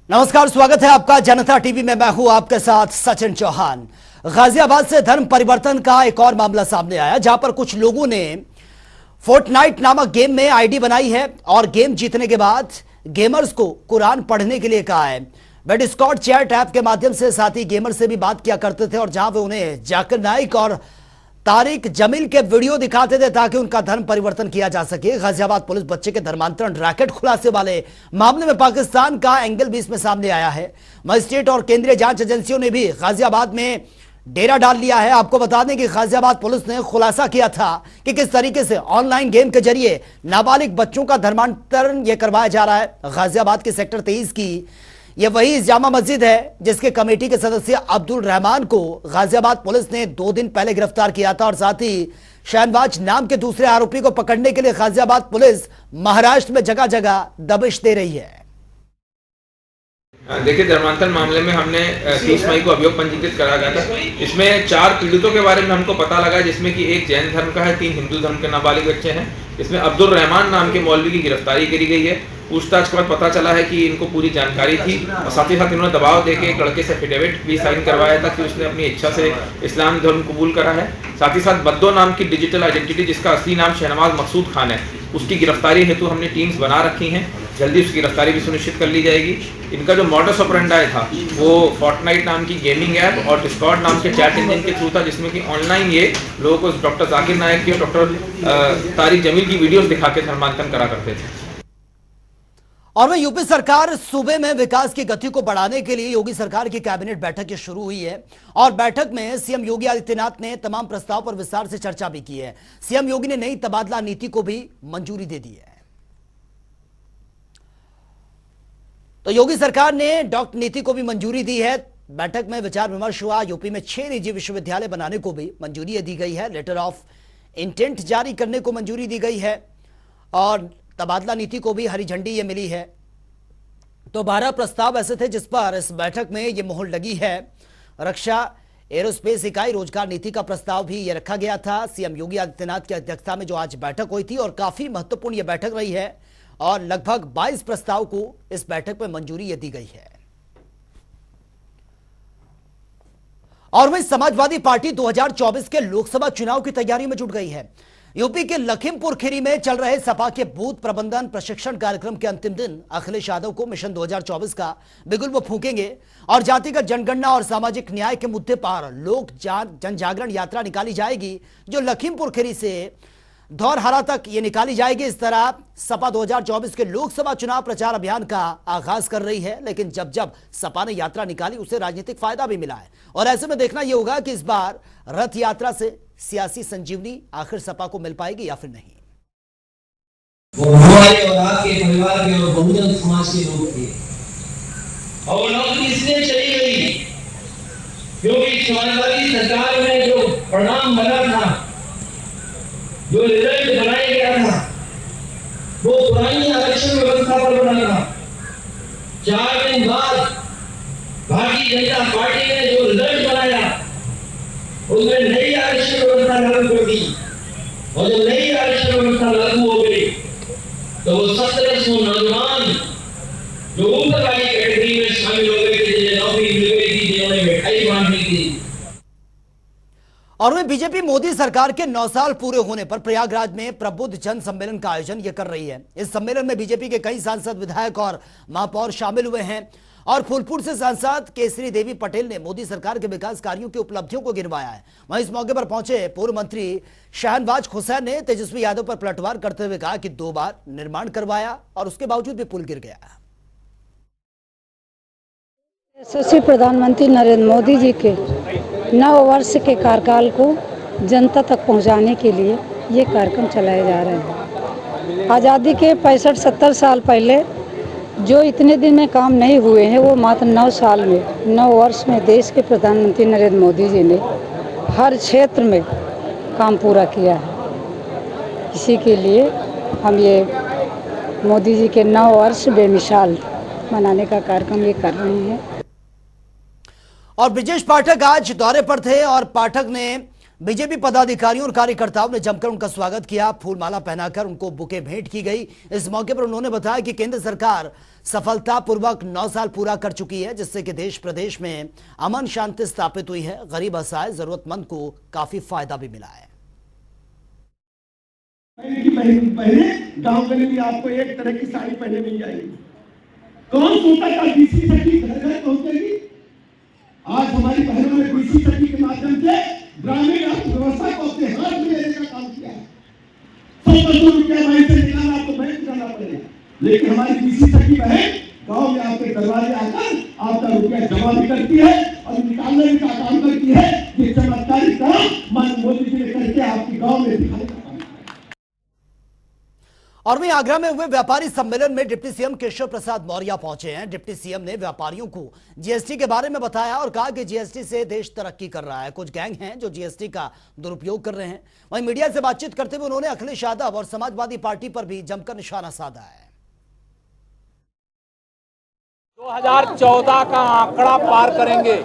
नमस्कार, स्वागत है आपका जनता टीवी में। मैं हूं आपके साथ सचिन चौहान। गाजियाबाद से धर्म परिवर्तन का एक और मामला सामने आया, जहां पर कुछ लोगों ने फोर्टनाइट नामक गेम में आईडी बनाई है और गेम जीतने के बाद गेमर्स को कुरान पढ़ने के लिए कहा है। वे डिस्कॉर्ड चैट ऐप के माध्यम से साथी गेमर से भी बात किया करते थे और जहां वे उन्हें जाकिर नाइक और तारिक जमील के वीडियो दिखाते थे ताकि उनका धर्म परिवर्तन किया जा सके। गाजियाबाद पुलिस बच्चे के धर्मांतरण रैकेट खुलासे वाले मामले में पाकिस्तान का एंगल भी इसमें सामने आया है। मजिस्ट्रेट और केंद्रीय जांच एजेंसियों ने भी गाजियाबाद में डेरा डाल लिया है। आपको बता दें कि गाजियाबाद पुलिस ने खुलासा किया था कि किस तरीके से ऑनलाइन गेम के जरिए नाबालिग बच्चों का धर्मांतरण यह करवाया जा रहा है। गाजियाबाद के सेक्टर 23 की यह वही जामा मस्जिद है जिसके कमेटी के सदस्य अब्दुल रहमान को गाजियाबाद पुलिस ने 2 दिन पहले गिरफ्तार किया था और साथ ही शहनवाज नाम के दूसरे आरोपी को पकड़ने के लिए गाजियाबाद पुलिस महाराष्ट्र में जगह जगह दबिश दे रही है। देखिए, धर्मांतरण मामले में हमने 30 मई को अभियोग पंजीकृत करा गया था। इसमें 4 पीड़ितों के बारे में हमको पता लगा, जिसमें कि एक जैन धर्म का है, 3 हिंदू धर्म के नाबालिग बच्चे हैं। इसमें अब्दुल रहमान नाम के मौलवी की गिरफ्तारी करी गई है। पूछताछ के बाद पता चला है कि इनको पूरी जानकारी थी और साथ ही साथ इन्होंने दबाव देके एक लड़के से एफिडेविट भी साइन करवाया था कि उसने अपनी इच्छा से इस्लाम धर्म कबूल करा है। साथ ही साथ बद्दो नाम की डिजिटल आइडेंटिटी, जिसका असली नाम शहनवाज मकसूद खान है, उसकी गिरफ्तारी हेतु हमने टीम्स बना रखी हैं। जल्दी उसकी गिरफ्तारी भी सुनिश्चित कर ली जाएगी। इनका जो मॉडस ऑपरेंडाई था वो फोर्टनाइट नाम की गेमिंग ऐप और डिस्कॉर्ड नाम के चैट इंजन के थ्रू था, जिसमें कि ऑनलाइन ये लोगों को डॉक्टर जाकिर नाइक की और डॉक्टर तारिक जमील की वीडियोस दिखा के धर्मांतरण करा करते थे। और वह यूपी सरकार सूबे में विकास की गति को बढ़ाने के लिए योगी सरकार की कैबिनेट बैठक की शुरू हुई है और बैठक में सीएम योगी आदित्यनाथ ने तमाम प्रस्ताव पर विस्तार से चर्चा भी की है। सीएम योगी ने नई तबादला नीति को भी मंजूरी दे दी है। तो योगी सरकार ने डॉक्टर नीति को भी मंजूरी दी है। बैठक में विचार विमर्श हुआ। यूपी में 6 निजी विश्वविद्यालय बनाने को भी मंजूरी दी गई है। लेटर ऑफ इंटेंट जारी करने को मंजूरी दी गई है और तबादला नीति को भी हरी झंडी ये मिली है। तो 12 प्रस्ताव ऐसे थे जिस पर इस बैठक में ये मोहर लगी है। रक्षा एरोस्पेस इकाई रोजगार नीति का प्रस्ताव भी ये रखा गया था। सीएम योगी आदित्यनाथ की अध्यक्षता में जो आज बैठक हुई थी और काफी महत्वपूर्ण यह बैठक रही है और लगभग 22 प्रस्ताव को इस बैठक में मंजूरी ये दी गई है। और वहीं समाजवादी पार्टी 2024 के लोकसभा चुनाव की तैयारी में जुट गई है। यूपी के लखीमपुर खीरी में चल रहे सपा के बूथ प्रबंधन प्रशिक्षण कार्यक्रम के अंतिम दिन अखिलेश यादव को मिशन 2024 का बिगुल वो फूंकेंगे और जातिगत जनगणना और सामाजिक न्याय के मुद्दे पर लोक जन जागरण यात्रा निकाली जाएगी, जो लखीमपुर खीरी से धौरहरा तक ये निकाली जाएगी। इस तरह सपा 2024 के लोकसभा चुनाव प्रचार अभियान का आगाज कर रही है, लेकिन जब जब सपा ने यात्रा निकाली उसे राजनीतिक फायदा भी मिला है और ऐसे में देखना यह होगा कि इस बार रथ यात्रा से सियासी संजीवनी आखिर सपा को मिल पाएगी या फिर नहीं। वो हमारे और आपके परिवार के और बहुजन समाज के लोग थे और नौकरी इसलिए चली गई क्योंकि समाजवादी सरकार में जो परिणाम बना था, जो रिजल्ट बनाया गया था, वो पुरानी आरक्षण व्यवस्था पर बना था। 4 दिन बाद भारतीय जनता पार्टी ने जो रिजल्ट बनाया उसमें नई आरक्षण व्यवस्था लागू कर दी और जब नई आरक्षण व्यवस्था लागू हो गई तो वो 1700 नौजवान जो ऊपर वाली कैटेगरी में शामिल हो गए थे, जिन्हें नौकरी मिल गई थी, जिन्होंने मिठाई बांटी थी। और वह बीजेपी मोदी सरकार के 9 साल पूरे होने पर प्रयागराज में प्रबुद्ध जन सम्मेलन का आयोजन यह कर रही है। इस सम्मेलन में बीजेपी के कई सांसद, विधायक और महापौर शामिल हुए हैं और फूलपुर से सांसद केसरी देवी पटेल ने मोदी सरकार के विकास कार्यों की उपलब्धियों को गिनवाया है। वहीं इस मौके पर पहुंचे पूर्व मंत्री शहनवाज हुसैन ने तेजस्वी यादव पर पलटवार करते हुए कहा कि 2 बार निर्माण करवाया और उसके बावजूद भी पुल गिर गया। यशस्वी प्रधानमंत्री नरेंद्र मोदी जी के 9 वर्ष के कार्यकाल को जनता तक पहुंचाने के लिए ये कार्यक्रम चलाए जा रहे हैं। आज़ादी के 65-70 साल पहले जो इतने दिन में काम नहीं हुए हैं, वो मात्र 9 साल में, 9 वर्ष में देश के प्रधानमंत्री नरेंद्र मोदी जी ने हर क्षेत्र में काम पूरा किया है। इसी के लिए हम ये मोदी जी के 9 वर्ष बेमिसाल मनाने का कार्यक्रम ये कर रहे हैं। और ब्रजेश पाठक आज दौरे पर थे और पाठक ने बीजेपी पदाधिकारियों और कार्यकर्ताओं ने जमकर उनका स्वागत किया। फूलमाला पहनाकर उनको बुके भेंट की गई। इस मौके पर उन्होंने बताया कि केंद्र सरकार सफलतापूर्वक 9 साल पूरा कर चुकी है, जिससे कि देश प्रदेश में अमन शांति स्थापित हुई है। गरीब असहाय जरूरतमंद को काफी फायदा भी मिला है। पहले गांव में भी आपको एक तरह की साड़ी पहने मिल जाएगी। कौन सोचता था बीसी सखी घर घर पहुंचेगी? आज हमारी बहनों ने बीसी सखी के माध्यम से ग्रामीण अर्थव्यवस्था को अपने हाथ में लेने का काम किया है। 100 रुपया बैंक से निकालना आपको बैंक जाना पड़ेगा, लेकिन हमारी बीसी सखी बहन गांव में आपके दरवाजे आकर आपका रुपया जमा भी करती है और निकालने का काम करती है। ये चमत्कारी काम माननीय मोदी जी ने करके आपके गांव में दिखाया। और वहीं आगरा में हुए व्यापारी सम्मेलन में डिप्टी सीएम केशव प्रसाद मौर्य पहुंचे हैं। डिप्टी सीएम ने व्यापारियों को जीएसटी के बारे में बताया और कहा कि जीएसटी से देश तरक्की कर रहा है। कुछ गैंग हैं जो जीएसटी का दुरुपयोग कर रहे हैं। वहीं मीडिया से बातचीत करते हुए उन्होंने अखिलेश यादव और समाजवादी पार्टी पर भी जमकर निशाना साधा है। 2014 का आंकड़ा पार करेंगे।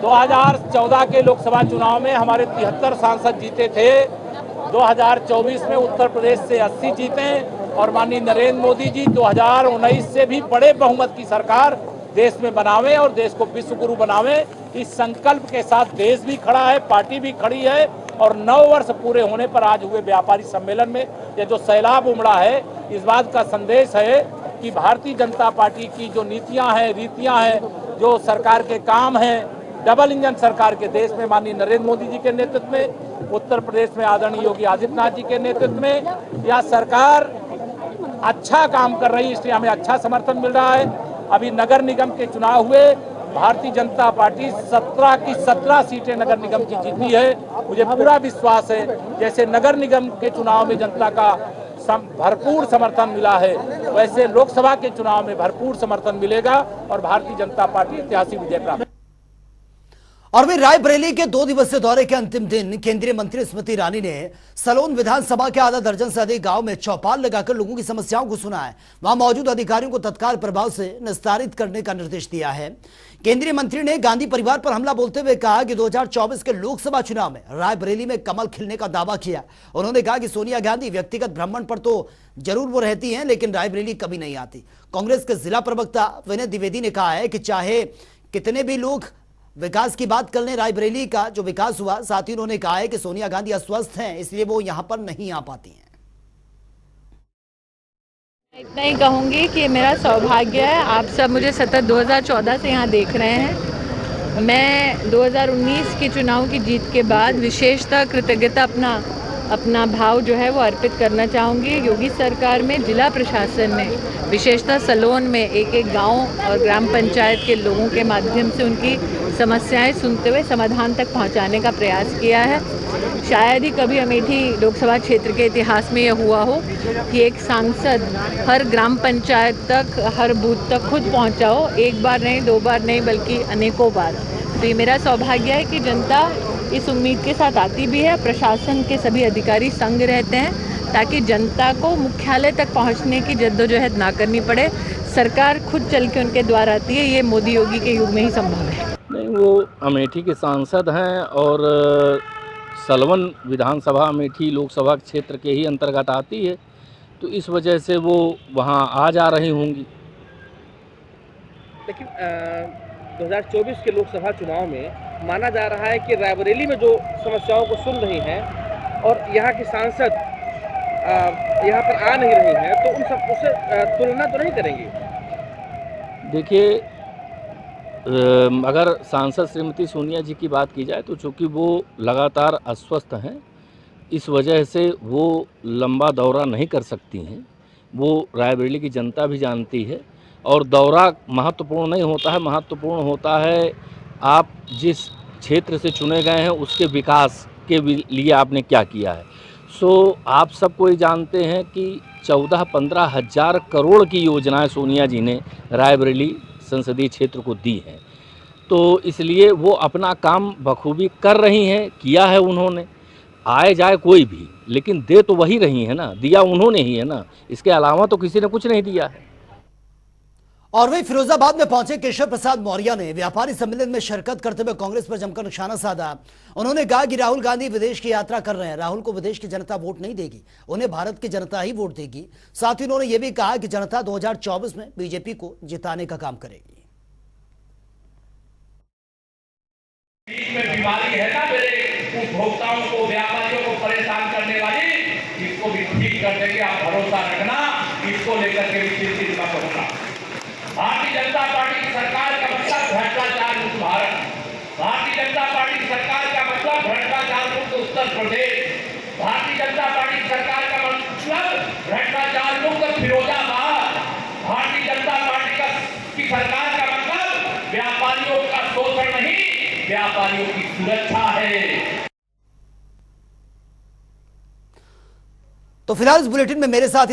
2014 के लोकसभा चुनाव में हमारे 73 सांसद जीते थे। 2024 में उत्तर प्रदेश से 80 जीते और माननीय नरेंद्र मोदी जी 2019 से भी बड़े बहुमत की सरकार देश में बनावे और देश को विश्व गुरु बनावे, इस संकल्प के साथ देश भी खड़ा है, पार्टी भी खड़ी है। और 9 वर्ष पूरे होने पर आज हुए व्यापारी सम्मेलन में ये जो सैलाब उमड़ा है, इस बात का संदेश है कि भारतीय जनता पार्टी की जो नीतियां हैं, रीतियां हैं, जो सरकार के काम हैं, डबल इंजन सरकार के देश में माननीय नरेंद्र मोदी जी के नेतृत्व में, उत्तर प्रदेश में आदरणीय योगी आदित्यनाथ जी के नेतृत्व में यह सरकार अच्छा काम कर रही है, इसलिए हमें अच्छा समर्थन मिल रहा है। अभी नगर निगम के चुनाव हुए, भारतीय जनता पार्टी 17 की 17 सीटें नगर निगम की जीती है। मुझे पूरा विश्वास है जैसे नगर निगम के चुनाव में जनता का भरपूर समर्थन मिला है, वैसे लोकसभा के चुनाव में भरपूर समर्थन मिलेगा और भारतीय जनता पार्टी ऐतिहासिक विजय प्राप्त। और वे रायबरेली के 2 दिवसीय दौरे के अंतिम दिन केंद्रीय मंत्री स्मृति ईरानी ने सलोन विधानसभा के आधा दर्जन से अधिक गांव में चौपाल लगाकर लोगों की समस्याओं को सुना है। वहां मौजूद अधिकारियों को तत्काल प्रभाव से निस्तारित करने का निर्देश दिया है। केंद्रीय मंत्री ने गांधी परिवार पर हमला बोलते हुए कहा कि 2024 के लोकसभा चुनाव में रायबरेली में कमल खिलने का दावा किया। उन्होंने कहा कि सोनिया गांधी व्यक्तिगत भ्रमण पर तो जरूर वो रहती हैं, लेकिन रायबरेली कभी नहीं आती। कांग्रेस के जिला प्रवक्ता विनय द्विवेदी ने कहा है कि चाहे कितने भी लोग विकास की बात कर लें, रायबरेली का जो विकास हुआ, साथ ही उन्होंने कहा है कि सोनिया गांधी अस्वस्थ हैं, इसलिए वो यहां पर नहीं आ पाती हैं। इतना ही कहूँगी कि मेरा सौभाग्य है, आप सब मुझे सतत 2014 से यहाँ देख रहे हैं। मैं 2019 के चुनाव की जीत के बाद विशेषतः कृतज्ञता अपना भाव जो है वो अर्पित करना चाहूँगी। योगी सरकार में जिला प्रशासन ने विशेषतः सलोन में एक गांव और ग्राम पंचायत के लोगों के माध्यम से उनकी समस्याएं सुनते हुए समाधान तक पहुंचाने का प्रयास किया है। शायद ही कभी अमेठी लोकसभा क्षेत्र के इतिहास में यह हुआ हो कि एक सांसद हर ग्राम पंचायत तक, हर बूथ तक खुद पहुंचा हो, एक बार नहीं, 2 बार नहीं, बल्कि अनेकों बार। तो ये मेरा सौभाग्य है कि जनता इस उम्मीद के साथ आती भी है। प्रशासन के सभी अधिकारी संग रहते हैं ताकि जनता को मुख्यालय तक पहुंचने की जद्दोजहद ना करनी पड़े। सरकार खुद चल के उनके द्वार आती है, ये मोदी योगी के युग में ही संभव है। नहीं, वो अमेठी के सांसद हैं और सलवन विधानसभा अमेठी लोकसभा क्षेत्र के ही अंतर्गत आती है, तो इस वजह से वो वहाँ आ जा रही होंगी। लेकिन 2024 के लोकसभा चुनाव में माना जा रहा है कि रायबरेली में जो समस्याओं को सुन रही हैं और यहाँ की सांसद यहाँ पर आ नहीं रही हैं, तो उन सब उससे तुलना तो नहीं करेंगे? देखिए, अगर सांसद श्रीमती सोनिया जी की बात की जाए तो चूँकि वो लगातार अस्वस्थ हैं, इस वजह से वो लंबा दौरा नहीं कर सकती हैं। वो रायबरेली की जनता भी जानती है और दौरा महत्वपूर्ण नहीं होता है, महत्वपूर्ण होता है आप जिस क्षेत्र से चुने गए हैं उसके विकास के लिए आपने क्या किया है। आप सब कोई जानते हैं कि 14-15 हज़ार करोड़ की योजनाएं सोनिया जी ने रायबरेली संसदीय क्षेत्र को दी हैं, तो इसलिए वो अपना काम बखूबी कर रही हैं, किया है उन्होंने। आए जाए कोई भी, लेकिन दे तो वही रही है ना, दिया उन्होंने ही है ना, इसके अलावा तो किसी ने कुछ नहीं दिया है। और वही फिरोजाबाद में पहुंचे केशव प्रसाद मौर्य ने व्यापारी सम्मेलन में शिरकत करते हुए कांग्रेस पर जमकर निशाना साधा। उन्होंने कहा कि राहुल गांधी विदेश की यात्रा कर रहे हैं, राहुल को विदेश की जनता वोट नहीं देगी, उन्हें भारत की जनता ही वोट देगी। साथ ही उन्होंने ये भी कहा कि जनता 2024 में बीजेपी को जिताने का काम करेगी। बीमारी है ना मेरे उपभोक्ताओं को, व्यापारियों को परेशान करने वाली, इसको भी ठीक कर देंगे, आप भरोसा रखना। इसको लेकर के भी चिंतित मत होना। भारतीय जनता पार्टी की सरकार का मतलब भ्रष्टाचार मुक्त भारत, भारतीय जनता पार्टी की सरकार का मतलब भ्रष्टाचार मुक्त उत्तर प्रदेश, भारतीय जनता पार्टी की सरकार का मतलब भ्रष्टाचार मुक्त फिरोजाबाद, भारतीय जनता पार्टी की सरकार का मतलब व्यापारियों का शोषण नहीं, व्यापारियों की सुरक्षा है। तो फिलहाल इस बुलेटिन में मेरे साथ